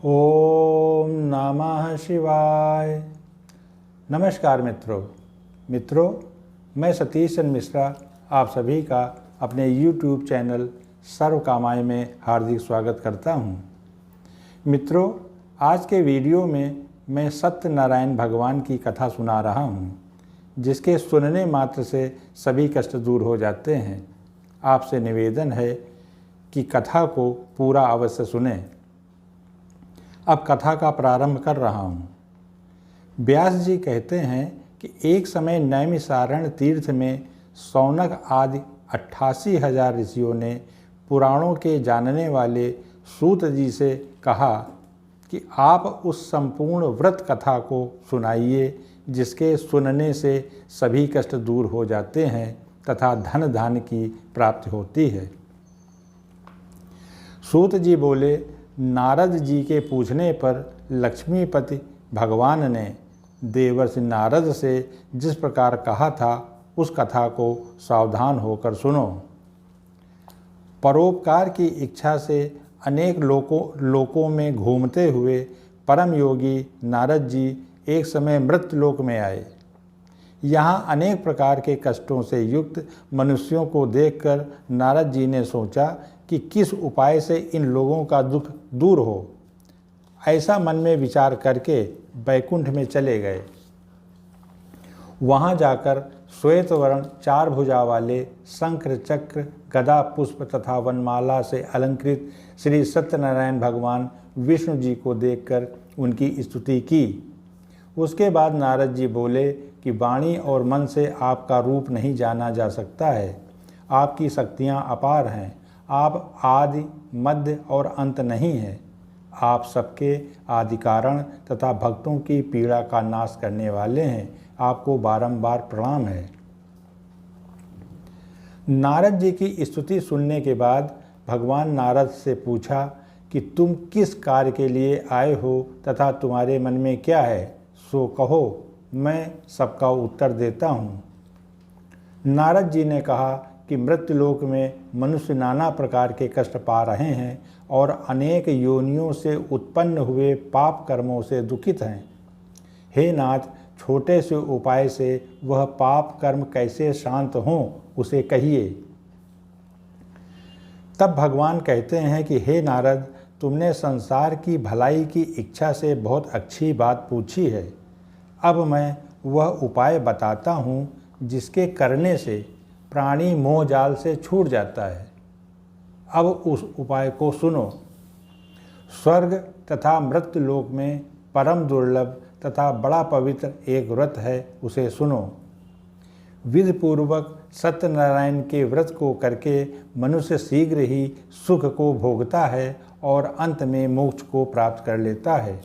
ओम नमः शिवाय। नमस्कार मित्रों, मैं सतीश चंद्र मिश्रा आप सभी का अपने YouTube चैनल सर्व कामाय में हार्दिक स्वागत करता हूं। मित्रों, आज के वीडियो में मैं सत्यनारायण भगवान की कथा सुना रहा हूं, जिसके सुनने मात्र से सभी कष्ट दूर हो जाते हैं। आपसे निवेदन है कि कथा को पूरा अवश्य सुनें। अब कथा का प्रारंभ कर रहा हूँ। व्यास जी कहते हैं कि एक समय नैमिषारण्य तीर्थ में शौनक आदि 88,000 ऋषियों ने पुराणों के जानने वाले सूत जी से कहा कि आप उस संपूर्ण व्रत कथा को सुनाइए जिसके सुनने से सभी कष्ट दूर हो जाते हैं तथा धन धान्य की प्राप्ति होती है। सूत जी बोले, नारद जी के पूछने पर लक्ष्मीपति भगवान ने देवर्षि नारद से जिस प्रकार कहा था उस कथा को सावधान होकर सुनो। परोपकार की इच्छा से अनेक लोकों में घूमते हुए परम योगी नारद जी एक समय मृत्युलोक में आए। यहाँ अनेक प्रकार के कष्टों से युक्त मनुष्यों को देखकर नारद जी ने सोचा कि किस उपाय से इन लोगों का दुख दूर हो। ऐसा मन में विचार करके बैकुंठ में चले गए। वहाँ जाकर श्वेत वर्ण 4 भुजा वाले शंख चक्र गदा पुष्प तथा वनमाला से अलंकृत श्री सत्यनारायण भगवान विष्णु जी को देखकर उनकी स्तुति की। उसके बाद नारद जी बोले कि वाणी और मन से आपका रूप नहीं जाना जा सकता है। आपकी शक्तियाँ अपार हैं। आप आदि मध्य और अंत नहीं हैं। आप सबके आदि कारण तथा भक्तों की पीड़ा का नाश करने वाले हैं। आपको बारंबार प्रणाम है। नारद जी की स्तुति सुनने के बाद भगवान नारद से पूछा कि तुम किस कार्य के लिए आए हो तथा तुम्हारे मन में क्या है, सो कहो, मैं सबका उत्तर देता हूँ। नारद जी ने कहा कि मृत्युलोक में मनुष्य नाना प्रकार के कष्ट पा रहे हैं और अनेक योनियों से उत्पन्न हुए पाप कर्मों से दुखित हैं। हे नाथ, छोटे से उपाय से वह पाप कर्म कैसे शांत हों, उसे कहिए। तब भगवान कहते हैं कि हे नारद, तुमने संसार की भलाई की इच्छा से बहुत अच्छी बात पूछी है। अब मैं वह उपाय बताता हूँ जिसके करने से प्राणी मोह जाल से छूट जाता है। अब उस उपाय को सुनो। स्वर्ग तथा मृत्युलोक में परम दुर्लभ तथा बड़ा पवित्र एक व्रत है, उसे सुनो। विधिपूर्वक सत्यनारायण के व्रत को करके मनुष्य शीघ्र ही सुख को भोगता है और अंत में मोक्ष को प्राप्त कर लेता है।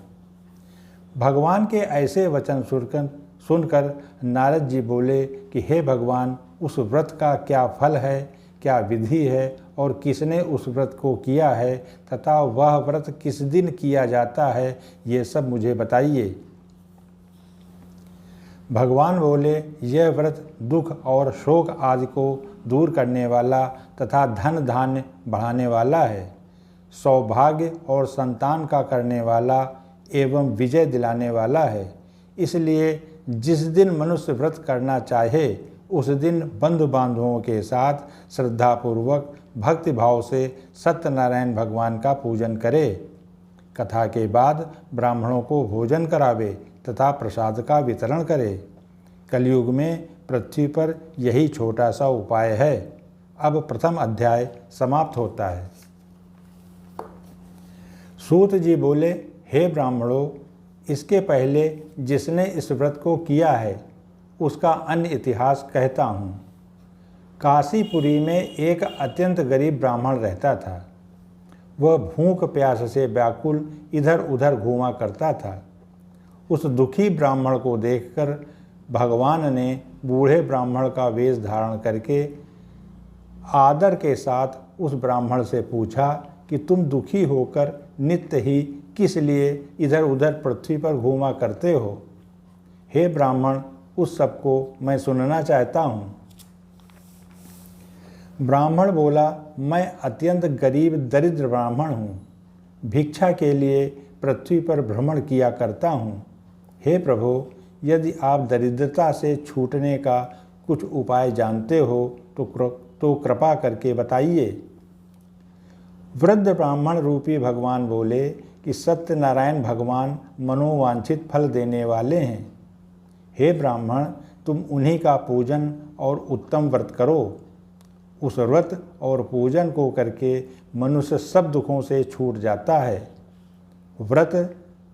भगवान के ऐसे वचन सुनकर नारद जी बोले कि हे भगवान, उस व्रत का क्या फल है, क्या विधि है और किसने उस व्रत को किया है तथा वह व्रत किस दिन किया जाता है, ये सब मुझे बताइए। भगवान बोले, यह व्रत दुख और शोक आदि को दूर करने वाला तथा धन धान्य बढ़ाने वाला है, सौभाग्य और संतान का करने वाला एवं विजय दिलाने वाला है। इसलिए जिस दिन मनुष्य व्रत करना चाहे उस दिन बंधु बांधवों के साथ श्रद्धापूर्वक भक्ति भाव से सत्यनारायण भगवान का पूजन करे। कथा के बाद ब्राह्मणों को भोजन करावे तथा प्रसाद का वितरण करे। कलयुग में पृथ्वी पर यही छोटा सा उपाय है। अब प्रथम अध्याय समाप्त होता है। सूत जी बोले, हे ब्राह्मणों, इसके पहले जिसने इस व्रत को किया है उसका अन्य इतिहास कहता हूँ। काशीपुरी में एक अत्यंत गरीब ब्राह्मण रहता था। वह भूख प्यास से व्याकुल इधर उधर घूमा करता था। उस दुखी ब्राह्मण को देखकर भगवान ने बूढ़े ब्राह्मण का वेश धारण करके आदर के साथ उस ब्राह्मण से पूछा कि तुम दुखी होकर नित्य ही किस लिए इधर उधर पृथ्वी पर घूमा करते हो? हे ब्राह्मण, उस सब को मैं सुनना चाहता हूँ। ब्राह्मण बोला, मैं अत्यंत गरीब दरिद्र ब्राह्मण हूँ। भिक्षा के लिए पृथ्वी पर भ्रमण किया करता हूँ। हे प्रभु, यदि आप दरिद्रता से छूटने का कुछ उपाय जानते हो तो कृपा करके बताइए। वृद्ध ब्राह्मण रूपी भगवान बोले कि सत्यनारायण भगवान मनोवांछित फल देने वाले हैं। हे ब्राह्मण, तुम उन्हीं का पूजन और उत्तम व्रत करो। उस व्रत और पूजन को करके मनुष्य सब दुखों से छूट जाता है। व्रत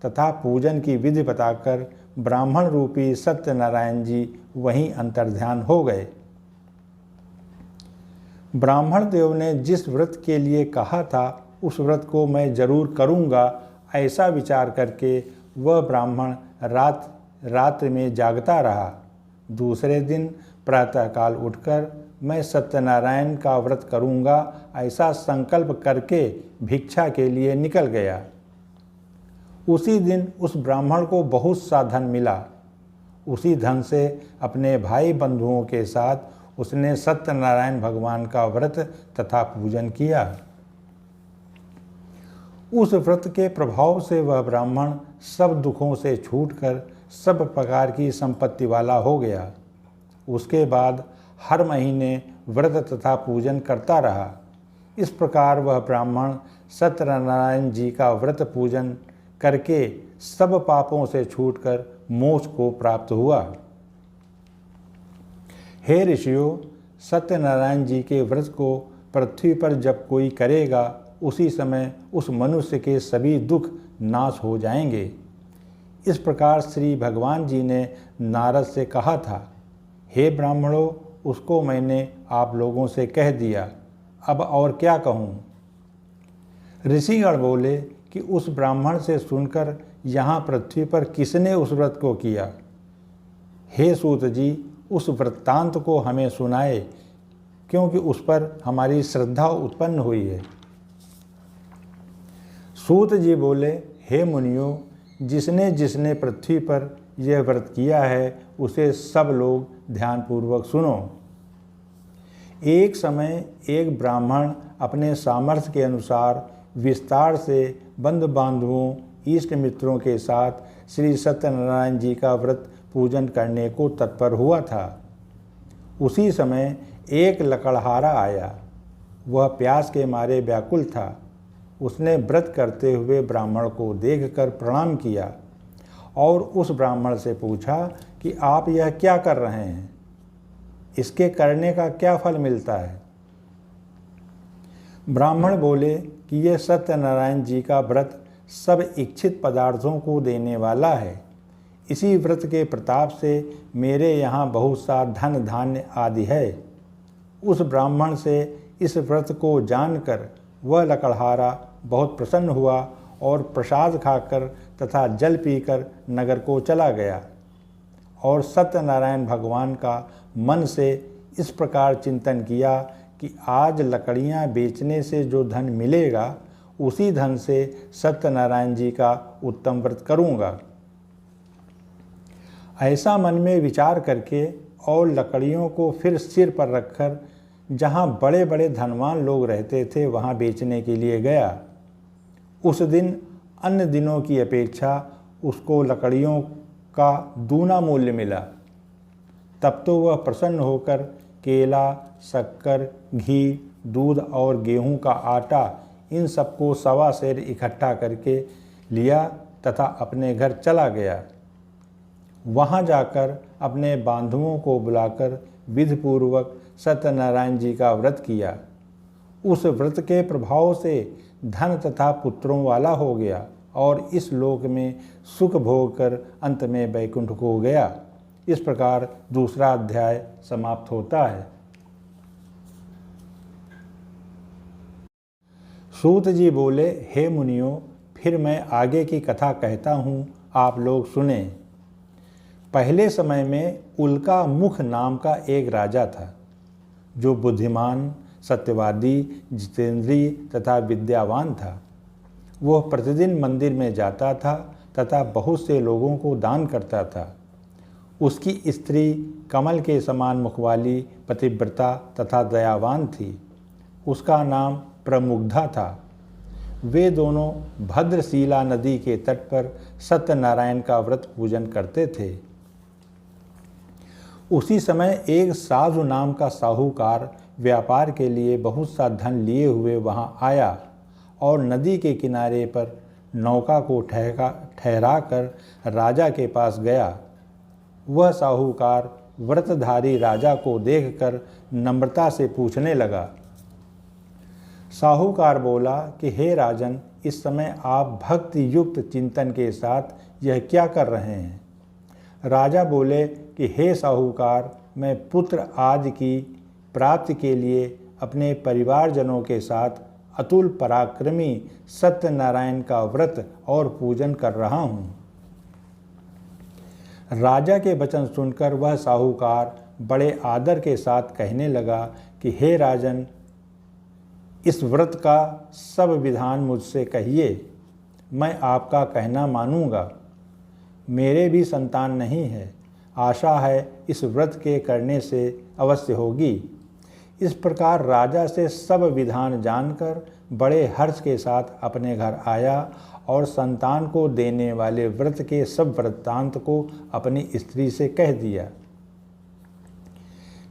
तथा पूजन की विधि बताकर ब्राह्मण रूपी सत्यनारायण जी वहीं अंतर्ध्यान हो गए। ब्राह्मण देव ने जिस व्रत के लिए कहा था उस व्रत को मैं जरूर करूँगा, ऐसा विचार करके वह ब्राह्मण रात्रि में जागता रहा। दूसरे दिन प्रातःकाल उठकर मैं सत्यनारायण का व्रत करूँगा, ऐसा संकल्प करके भिक्षा के लिए निकल गया। उसी दिन उस ब्राह्मण को बहुत सा धन मिला। उसी धन से अपने भाई बंधुओं के साथ उसने सत्यनारायण भगवान का व्रत तथा पूजन किया। उस व्रत के प्रभाव से वह ब्राह्मण सब दुखों से छूटकर सब प्रकार की संपत्ति वाला हो गया। उसके बाद हर महीने व्रत तथा पूजन करता रहा। इस प्रकार वह ब्राह्मण सत्यनारायण जी का व्रत पूजन करके सब पापों से छूटकर मोक्ष को प्राप्त हुआ। हे ऋषियों, सत्यनारायण जी के व्रत को पृथ्वी पर जब कोई करेगा उसी समय उस मनुष्य के सभी दुख नाश हो जाएंगे। इस प्रकार श्री भगवान जी ने नारद से कहा था। हे ब्राह्मणों, उसको मैंने आप लोगों से कह दिया, अब और क्या कहूँ। ऋषिगण बोले कि उस ब्राह्मण से सुनकर यहाँ पृथ्वी पर किसने उस व्रत को किया। हे सूत जी, उस वृत्तांत को हमें सुनाए, क्योंकि उस पर हमारी श्रद्धा उत्पन्न हुई है। सूत जी बोले, हे मुनियों, जिसने जिसने पृथ्वी पर यह व्रत किया है उसे सब लोग ध्यानपूर्वक सुनो। एक समय एक ब्राह्मण अपने सामर्थ्य के अनुसार विस्तार से बंधु बांधवों इष्ट मित्रों के साथ श्री सत्यनारायण जी का व्रत पूजन करने को तत्पर हुआ था। उसी समय एक लकड़हारा आया। वह प्यास के मारे व्याकुल था। उसने व्रत करते हुए ब्राह्मण को देखकर प्रणाम किया और उस ब्राह्मण से पूछा कि आप यह क्या कर रहे हैं, इसके करने का क्या फल मिलता है। ब्राह्मण बोले कि यह सत्यनारायण जी का व्रत सब इच्छित पदार्थों को देने वाला है। इसी व्रत के प्रताप से मेरे यहाँ बहुत सा धन धान्य आदि है। उस ब्राह्मण से इस व्रत को जानकर वह लकड़हारा बहुत प्रसन्न हुआ और प्रसाद खाकर तथा जल पीकर नगर को चला गया और सत्यनारायण भगवान का मन से इस प्रकार चिंतन किया कि आज लकड़ियाँ बेचने से जो धन मिलेगा उसी धन से सत्यनारायण जी का उत्तम व्रत करूँगा। ऐसा मन में विचार करके और लकड़ियों को फिर सिर पर रखकर जहाँ बड़े बड़े धनवान लोग रहते थे वहाँ बेचने के लिए गया। उस दिन अन्य दिनों की अपेक्षा उसको लकड़ियों का दूना मूल्य मिला। तब तो वह प्रसन्न होकर केला, शक्कर, घी, दूध और गेहूं का आटा इन सबको 1.25 सेर इकट्ठा करके लिया तथा अपने घर चला गया। वहाँ जाकर अपने बांधुओं को बुलाकर विधिपूर्वक सत्यनारायण जी का व्रत किया। उस व्रत के प्रभाव से धन तथा पुत्रों वाला हो गया और इस लोक में सुख भोग कर अंत में वैकुंठ को गया। इस प्रकार दूसरा अध्याय समाप्त होता है। सूत जी बोले, हे मुनियों, फिर मैं आगे की कथा कहता हूँ, आप लोग सुने। पहले समय में उल्का मुख नाम का एक राजा था जो बुद्धिमान, सत्यवादी, जितेंद्रिय तथा विद्यावान था। वह प्रतिदिन मंदिर में जाता था तथा बहुत से लोगों को दान करता था। उसकी स्त्री कमल के समान मुखवाली, पतिव्रता तथा दयावान थी। उसका नाम प्रमुग्धा था। वे दोनों भद्रशिला नदी के तट पर सत्यनारायण का व्रत पूजन करते थे। उसी समय एक साधु नाम का साहूकार व्यापार के लिए बहुत सा धन लिए हुए वहां आया और नदी के किनारे पर नौका को ठहरा कर राजा के पास गया। वह साहूकार व्रतधारी राजा को देखकर नम्रता से पूछने लगा। साहूकार बोला कि हे राजन, इस समय आप भक्ति युक्त चिंतन के साथ यह क्या कर रहे हैं? राजा बोले कि हे साहूकार, मैं पुत्र आदि की प्राप्ति के लिए अपने परिवारजनों के साथ अतुल पराक्रमी सत्यनारायण का व्रत और पूजन कर रहा हूँ। राजा के वचन सुनकर वह साहूकार बड़े आदर के साथ कहने लगा कि हे राजन, इस व्रत का सब विधान मुझसे कहिए, मैं आपका कहना मानूंगा। मेरे भी संतान नहीं है, आशा है इस व्रत के करने से अवश्य होगी। इस प्रकार राजा से सब विधान जानकर बड़े हर्ष के साथ अपने घर आया और संतान को देने वाले व्रत के सब वृत्तांत को अपनी स्त्री से कह दिया।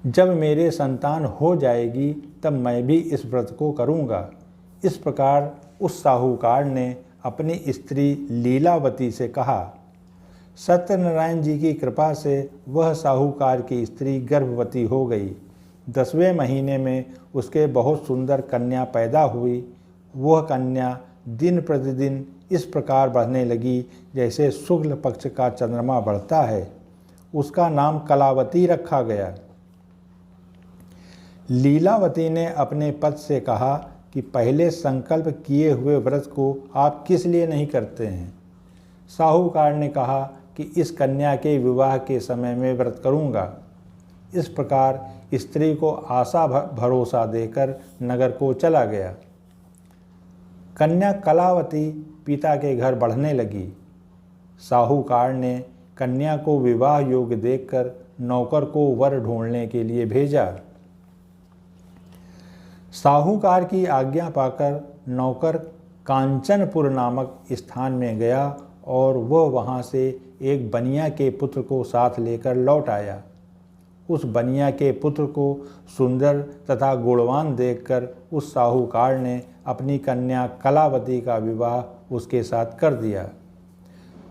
जब मेरे संतान हो जाएगी तब मैं भी इस व्रत को करूँगा। इस प्रकार उस साहूकार ने अपनी स्त्री लीलावती से कहा। सत्यनारायण जी की कृपा से वह साहूकार की स्त्री गर्भवती हो गई। 10वें महीने में उसके बहुत सुंदर कन्या पैदा हुई। वह कन्या दिन प्रतिदिन इस प्रकार बढ़ने लगी जैसे शुक्ल पक्ष का चंद्रमा बढ़ता है। उसका नाम कलावती रखा गया। लीलावती ने अपने पति से कहा कि पहले संकल्प किए हुए व्रत को आप किस लिए नहीं करते हैं? साहूकार ने कहा कि इस कन्या के विवाह के समय में व्रत करूंगा। इस प्रकार स्त्री को आशा भरोसा देकर नगर को चला गया। कन्या कलावती पिता के घर बढ़ने लगी। साहूकार ने कन्या को विवाह योग्य देखकर नौकर को वर ढूंढने के लिए भेजा। साहूकार की आज्ञा पाकर नौकर कांचनपुर नामक स्थान में गया और वह वहां से एक बनिया के पुत्र को साथ लेकर लौट आया। उस बनिया के पुत्र को सुंदर तथा गुणवान देखकर उस साहूकार ने अपनी कन्या कलावती का विवाह उसके साथ कर दिया।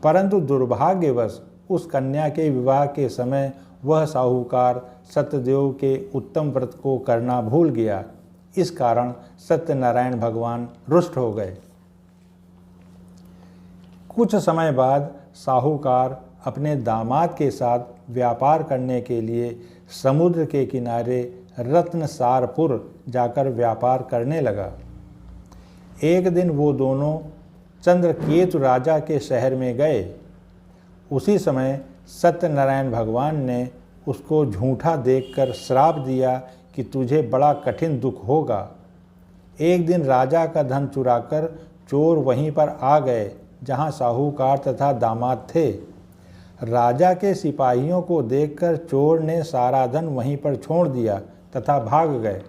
परंतु दुर्भाग्यवश उस कन्या के विवाह के समय वह साहूकार सत्यदेव के उत्तम व्रत को करना भूल गया। इस कारण सत्यनारायण भगवान रुष्ट हो गए। कुछ समय बाद साहूकार अपने दामाद के साथ व्यापार करने के लिए समुद्र के किनारे रत्नसारपुर जाकर व्यापार करने लगा। एक दिन वो दोनों चंद्रकेतु राजा के शहर में गए। उसी समय सत्यनारायण भगवान ने उसको झूठा देखकर श्राप दिया कि तुझे बड़ा कठिन दुख होगा। एक दिन राजा का धन चुराकर चोर वहीं पर आ गए जहां साहूकार तथा दामाद थे। राजा के सिपाहियों को देखकर चोर ने सारा धन वहीं पर छोड़ दिया तथा भाग गए।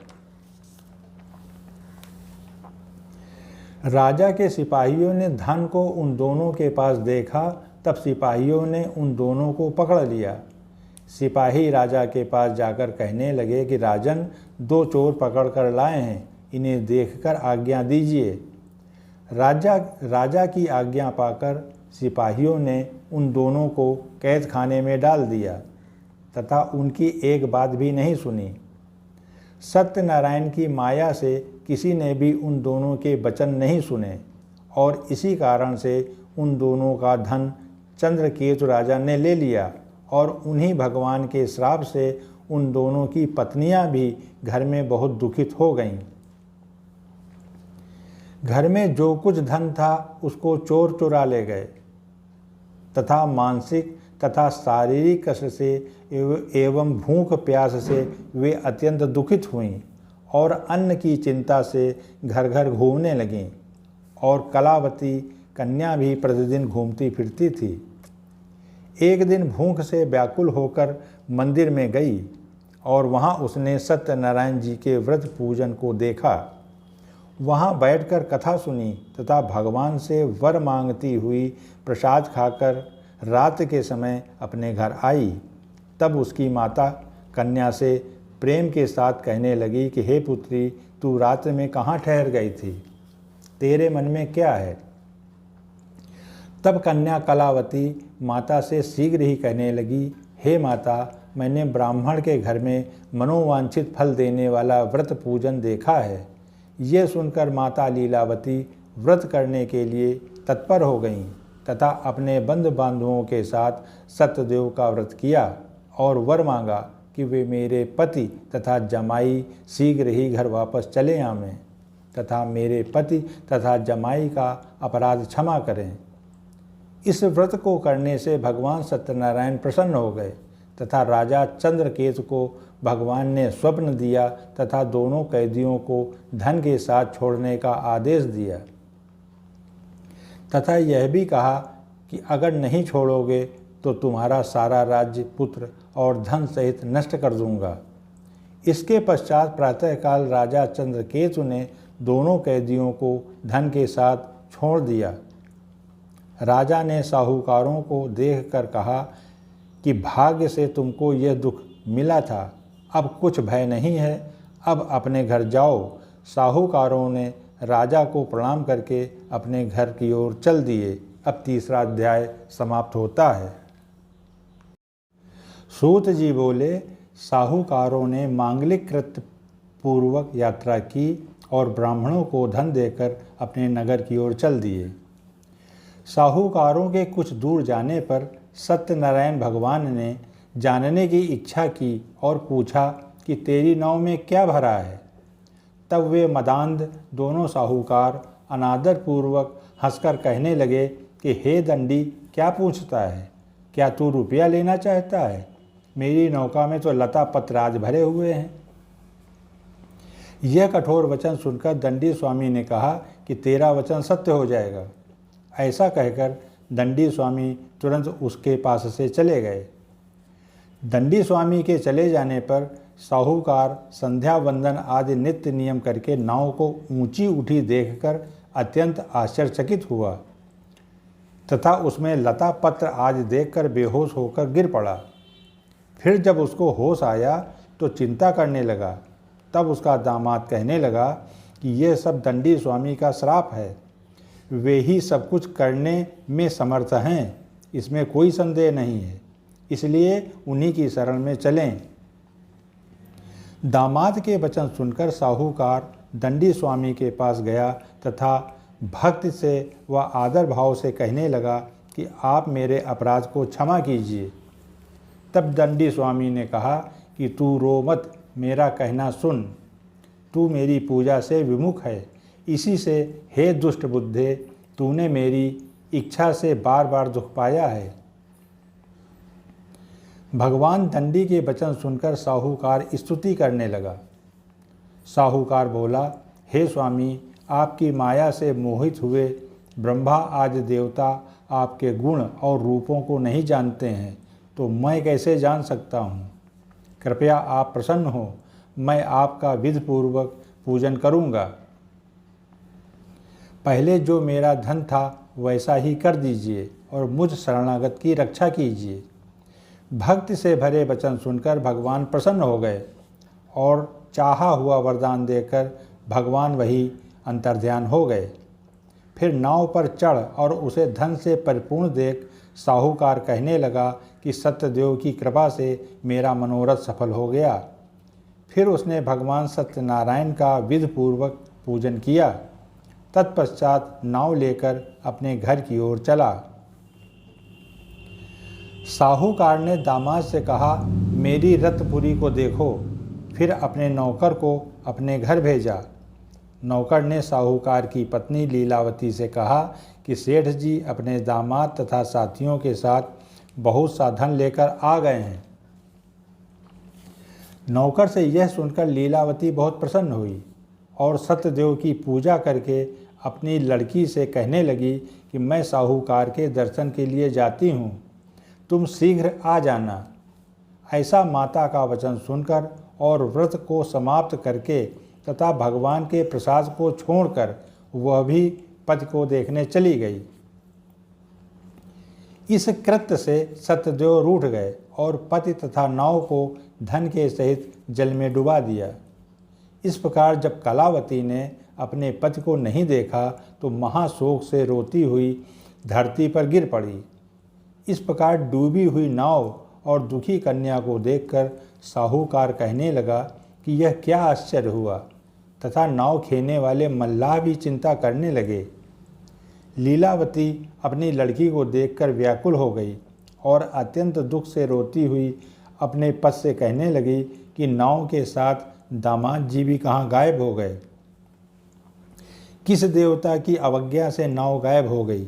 राजा के सिपाहियों ने धन को उन दोनों के पास देखा, तब सिपाहियों ने उन दोनों को पकड़ लिया। सिपाही राजा के पास जाकर कहने लगे कि राजन, 2 चोर पकड़ कर लाए हैं, इन्हें देखकर आज्ञा दीजिए। राजा की आज्ञा पाकर सिपाहियों ने उन दोनों को कैद खाने में डाल दिया तथा उनकी एक बात भी नहीं सुनी। सत्यनारायण की माया से किसी ने भी उन दोनों के वचन नहीं सुने और इसी कारण से उन दोनों का धन चंद्रकेतु राजा ने ले लिया और उन्हीं भगवान के श्राप से उन दोनों की पत्नियां भी घर में बहुत दुखित हो गईं। घर में जो कुछ धन था उसको चोर चुरा ले गए तथा मानसिक तथा शारीरिक कष्ट से एवं भूख प्यास से वे अत्यंत दुखित हुईं और अन्न की चिंता से घर घर घूमने लगीं और कलावती कन्या भी प्रतिदिन घूमती फिरती थी। एक दिन भूख से व्याकुल होकर मंदिर में गई और वहां उसने सत्यनारायण जी के व्रत पूजन को देखा। वहाँ बैठकर कथा सुनी तथा भगवान से वर मांगती हुई प्रसाद खाकर रात के समय अपने घर आई। तब उसकी माता कन्या से प्रेम के साथ कहने लगी कि हे पुत्री, तू रात में कहाँ ठहर गई थी? तेरे मन में क्या है? तब कन्या कलावती माता से शीघ्र ही कहने लगी, हे माता, मैंने ब्राह्मण के घर में मनोवांछित फल देने वाला व्रत पूजन देखा है। ये सुनकर माता लीलावती व्रत करने के लिए तत्पर हो गईं तथा अपने बंधु बांधवों के साथ सत्यदेव का व्रत किया और वर मांगा कि वे मेरे पति तथा जमाई शीघ्र ही घर वापस चले आवें तथा मेरे पति तथा जमाई का अपराध क्षमा करें। इस व्रत को करने से भगवान सत्यनारायण प्रसन्न हो गए तथा राजा चंद्रकेतु को भगवान ने स्वप्न दिया तथा दोनों कैदियों को धन के साथ छोड़ने का आदेश दिया तथा यह भी कहा कि अगर नहीं छोड़ोगे तो तुम्हारा सारा राज्य, पुत्र और धन सहित नष्ट कर दूंगा। इसके पश्चात प्रातःकाल राजा चंद्रकेतु ने दोनों कैदियों को धन के साथ छोड़ दिया। राजा ने साहूकारों को देखकर कहा कि भाग्य से तुमको यह दुख मिला था, अब कुछ भय नहीं है, अब अपने घर जाओ। साहूकारों ने राजा को प्रणाम करके अपने घर की ओर चल दिए। अब तीसरा अध्याय समाप्त होता है। सूत जी बोले, साहूकारों ने मांगलिक कृत्य पूर्वक यात्रा की और ब्राह्मणों को धन देकर अपने नगर की ओर चल दिए। साहूकारों के कुछ दूर जाने पर सत्यनारायण भगवान ने जानने की इच्छा की और पूछा कि तेरी नाव में क्या भरा है? तब वे मदांध दोनों साहूकार अनादरपूर्वक हंसकर कहने लगे कि हे दंडी, क्या पूछता है? क्या तू रुपया लेना चाहता है? मेरी नौका में तो लता पत्र आज भरे हुए हैं। यह कठोर वचन सुनकर दंडी स्वामी ने कहा कि तेरा वचन सत्य हो जाएगा। ऐसा कहकर दंडी स्वामी तुरंत उसके पास से चले गए। दंडी स्वामी के चले जाने पर साहूकार संध्या वंदन आदि नित्य नियम करके नाव को ऊंची उठी देखकर अत्यंत आश्चर्यचकित हुआ तथा उसमें लता पत्र आदि देखकर बेहोश होकर गिर पड़ा। फिर जब उसको होश आया तो चिंता करने लगा। तब उसका दामाद कहने लगा कि यह सब दंडी स्वामी का श्राप है। वे ही सब कुछ करने में समर्थ हैं, इसमें कोई संदेह नहीं है, इसलिए उन्हीं की शरण में चलें। दामाद के वचन सुनकर साहूकार दंडी स्वामी के पास गया तथा भक्ति से व आदर भाव से कहने लगा कि आप मेरे अपराध को क्षमा कीजिए। तब दंडी स्वामी ने कहा कि तू रो मत, मेरा कहना सुन। तू मेरी पूजा से विमुख है, इसी से हे दुष्ट बुद्धे, तूने मेरी इच्छा से बार बार दुख पाया है। भगवान दंडी के वचन सुनकर साहूकार स्तुति करने लगा। साहूकार बोला, हे स्वामी, आपकी माया से मोहित हुए ब्रह्मा आदि देवता आपके गुण और रूपों को नहीं जानते हैं, तो मैं कैसे जान सकता हूँ? कृपया आप प्रसन्न हो, मैं आपका विधिपूर्वक पूजन करूँगा। पहले जो मेरा धन था वैसा ही कर दीजिए और मुझ शरणागत की रक्षा कीजिए। भक्ति से भरे वचन सुनकर भगवान प्रसन्न हो गए और चाहा हुआ वरदान देकर भगवान वही अंतर्ध्यान हो गए। फिर नाव पर चढ़ और उसे धन से परिपूर्ण देख साहूकार कहने लगा कि सत्यदेव की कृपा से मेरा मनोरथ सफल हो गया। फिर उसने भगवान सत्यनारायण का विधिपूर्वक पूजन किया। तत्पश्चात नाव लेकर अपने घर की ओर चला। साहूकार ने दामाद से कहा, मेरी रत्नपुरी को देखो। फिर अपने नौकर को अपने घर भेजा। नौकर ने साहूकार की पत्नी लीलावती से कहा कि सेठ जी अपने दामाद तथा साथियों के साथ बहुत सा धन लेकर आ गए हैं। नौकर से यह सुनकर लीलावती बहुत प्रसन्न हुई और सत्यदेव की पूजा करके अपनी लड़की से कहने लगी कि मैं साहूकार के दर्शन के लिए जाती हूँ, तुम शीघ्र आ जाना। ऐसा माता का वचन सुनकर और व्रत को समाप्त करके तथा भगवान के प्रसाद को छोड़कर वह भी पति को देखने चली गई। इस कृत्य से सत्यदेव रूठ गए और पति तथा नाव को धन के सहित जल में डुबा दिया। इस प्रकार जब कलावती ने अपने पति को नहीं देखा तो महाशोक से रोती हुई धरती पर गिर पड़ी। इस प्रकार डूबी हुई नाव और दुखी कन्या को देखकर साहूकार कहने लगा कि यह क्या आश्चर्य हुआ, तथा नाव खेने वाले मल्लाह भी चिंता करने लगे। लीलावती अपनी लड़की को देखकर व्याकुल हो गई और अत्यंत दुख से रोती हुई अपने पति से कहने लगी कि नाव के साथ दामाद जी भी कहाँ गायब हो गए। किस देवता की अवज्ञा से नाव गायब हो गई?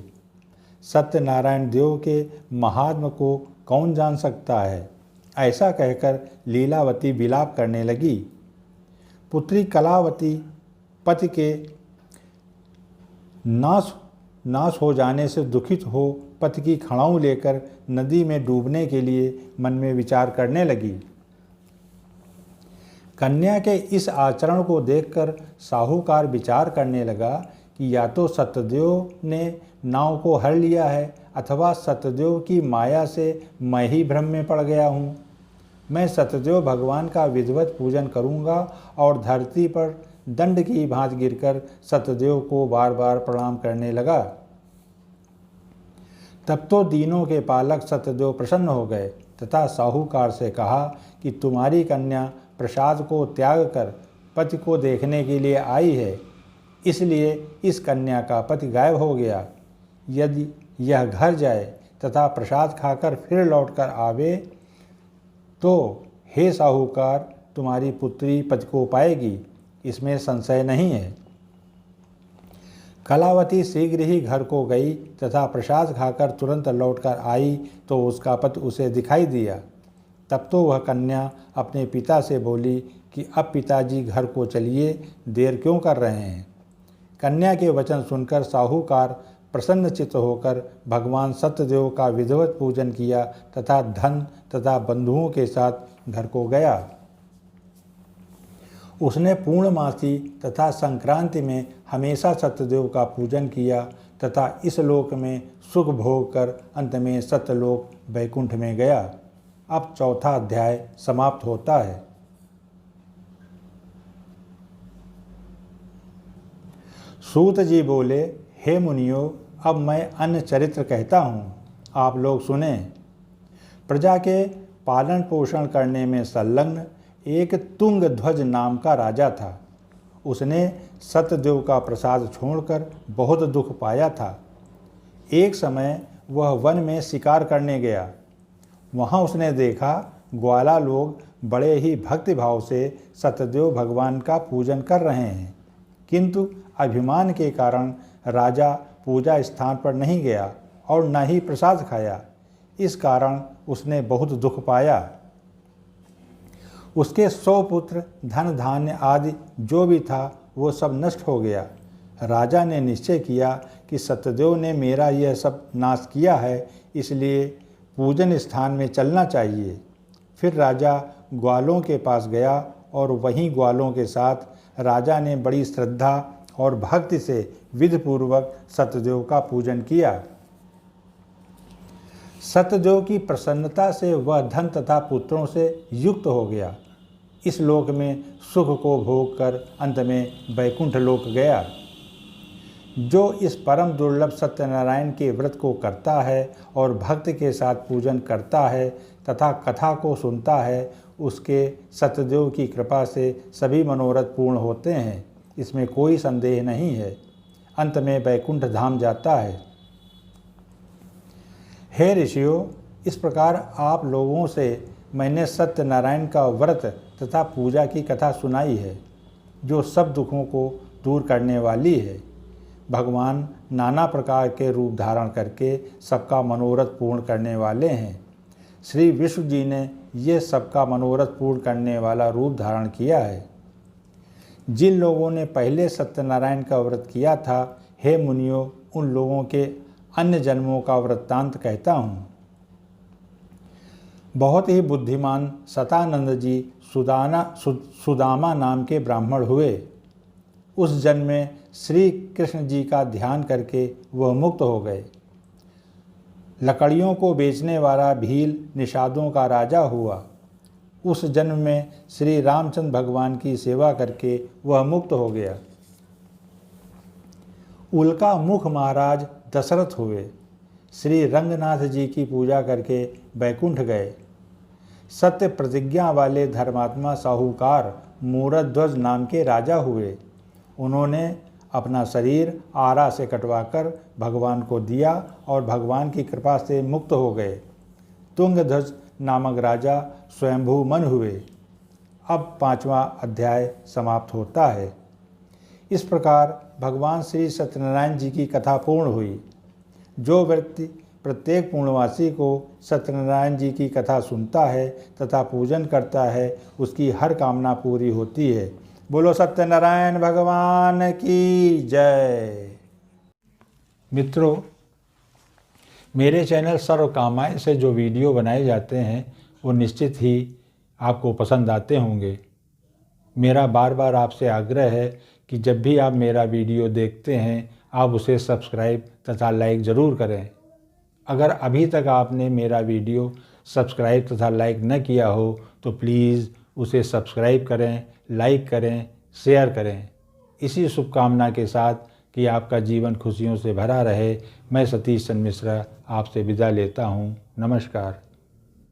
सत्यनारायण देव के महात्म को कौन जान सकता है? ऐसा कहकर लीलावती विलाप करने लगी। पुत्री कलावती पति के नाश हो जाने से दुखित हो पति की खड़ाऊ लेकर नदी में डूबने के लिए मन में विचार करने लगी। कन्या के इस आचरण को देखकर साहूकार विचार करने लगा कि या तो सत्यदेव ने नाव को हर लिया है अथवा सत्यदेव की माया से मैं ही भ्रम में पड़ गया हूँ। मैं सत्यदेव भगवान का विधिवत पूजन करूँगा और धरती पर दंड की भांति गिरकर सत्यदेव को बार बार प्रणाम करने लगा। तब तो दीनों के पालक सत्यदेव प्रसन्न हो गए तथा साहूकार से कहा कि तुम्हारी कन्या प्रसाद को त्याग कर पति को देखने के लिए आई है, इसलिए इस कन्या का पति गायब हो गया। यदि यह घर जाए तथा प्रसाद खाकर फिर लौटकर आवे तो हे साहूकार, तुम्हारी पुत्री पति को पाएगी, इसमें संशय नहीं है। कलावती शीघ्र ही घर को गई तथा प्रसाद खाकर तुरंत लौटकर आई तो उसका पति उसे दिखाई दिया। तब तो वह कन्या अपने पिता से बोली कि अब पिताजी घर को चलिए, देर क्यों कर रहे हैं। कन्या के वचन सुनकर साहूकार प्रसन्नचित्त होकर भगवान सत्यदेव का विधिवत पूजन किया तथा धन तथा बंधुओं के साथ घर को गया। उसने पूर्णमासी तथा संक्रांति में हमेशा सत्यदेव का पूजन किया तथा इस लोक में सुख भोग कर अंत में सत्यलोक वैकुंठ में गया। अब चौथा अध्याय समाप्त होता है। सूत जी बोले, हे मुनियों, अब मैं अन्य चरित्र कहता हूँ, आप लोग सुने। प्रजा के पालन पोषण करने में संलग्न एक तुंगध्वज नाम का राजा था। उसने सत्यदेव का प्रसाद छोड़कर बहुत दुख पाया था। एक समय वह वन में शिकार करने गया। वहाँ उसने देखा ग्वाला लोग बड़े ही भक्तिभाव से सत्यदेव भगवान का पूजन कर रहे हैं, किंतु अभिमान के कारण राजा पूजा स्थान पर नहीं गया और न ही प्रसाद खाया। इस कारण उसने बहुत दुख पाया। उसके 100 पुत्र, धन धान्य आदि जो भी था वो सब नष्ट हो गया। राजा ने निश्चय किया कि सत्यदेव ने मेरा यह सब नाश किया है, इसलिए पूजन स्थान में चलना चाहिए। फिर राजा ग्वालों के पास गया और वहीं ग्वालों के साथ राजा ने बड़ी श्रद्धा और भक्ति से विधिपूर्वक सत्यदेव का पूजन किया। सत्यदेव की प्रसन्नता से वह धन तथा पुत्रों से युक्त हो गया। इस लोक में सुख को भोग कर अंत में वैकुंठ लोक गया। जो इस परम दुर्लभ सत्यनारायण के व्रत को करता है और भक्ति के साथ पूजन करता है तथा कथा को सुनता है, उसके सत्यदेव की कृपा से सभी मनोरथ पूर्ण होते हैं, इसमें कोई संदेह नहीं है। अंत में वैकुंठ धाम जाता है। हे ऋषियों, इस प्रकार आप लोगों से मैंने सत्यनारायण का व्रत तथा पूजा की कथा सुनाई है, जो सब दुखों को दूर करने वाली है। भगवान नाना प्रकार के रूप धारण करके सबका मनोरथ पूर्ण करने वाले हैं। श्री विष्णु जी ने ये सबका मनोरथ पूर्ण करने वाला रूप धारण किया है। जिन लोगों ने पहले सत्यनारायण का व्रत किया था, हे मुनियों, उन लोगों के अन्य जन्मों का वृत्तांत कहता हूँ। बहुत ही बुद्धिमान सतानंद जी सुदामा नाम के ब्राह्मण हुए। उस जन्म में श्री कृष्ण जी का ध्यान करके वह मुक्त हो गए। लकड़ियों को बेचने वाला भील निषादों का राजा हुआ। उस जन्म में श्री रामचंद्र भगवान की सेवा करके वह मुक्त हो गया। उल्का मुख महाराज दशरथ हुए। श्री रंगनाथ जी की पूजा करके बैकुंठ गए। सत्य प्रतिज्ञा वाले धर्मात्मा साहूकार मूरध्वज नाम के राजा हुए। उन्होंने अपना शरीर आरा से कटवाकर भगवान को दिया और भगवान की कृपा से मुक्त हो गए। तुंगध्वज नामक राजा स्वयंभू मन हुए। अब 5वां अध्याय समाप्त होता है। इस प्रकार भगवान श्री सत्यनारायण जी की कथा पूर्ण हुई। जो व्यक्ति प्रत्येक पूर्णवासी को सत्यनारायण जी की कथा सुनता है तथा पूजन करता है, उसकी हर कामना पूरी होती है। बोलो सत्यनारायण भगवान की जय। मित्रों, मेरे चैनल सर्वकामाय से जो वीडियो बनाए जाते हैं वो निश्चित ही आपको पसंद आते होंगे। मेरा बार बार आपसे आग्रह है कि जब भी आप मेरा वीडियो देखते हैं आप उसे सब्सक्राइब तथा लाइक ज़रूर करें। अगर अभी तक आपने मेरा वीडियो सब्सक्राइब तथा लाइक न किया हो तो प्लीज़ उसे सब्सक्राइब करें, लाइक करें, शेयर करें। इसी शुभकामना के साथ कि आपका जीवन खुशियों से भरा रहे, मैं सतीश चंद्र मिश्रा आपसे विदा लेता हूँ। नमस्कार।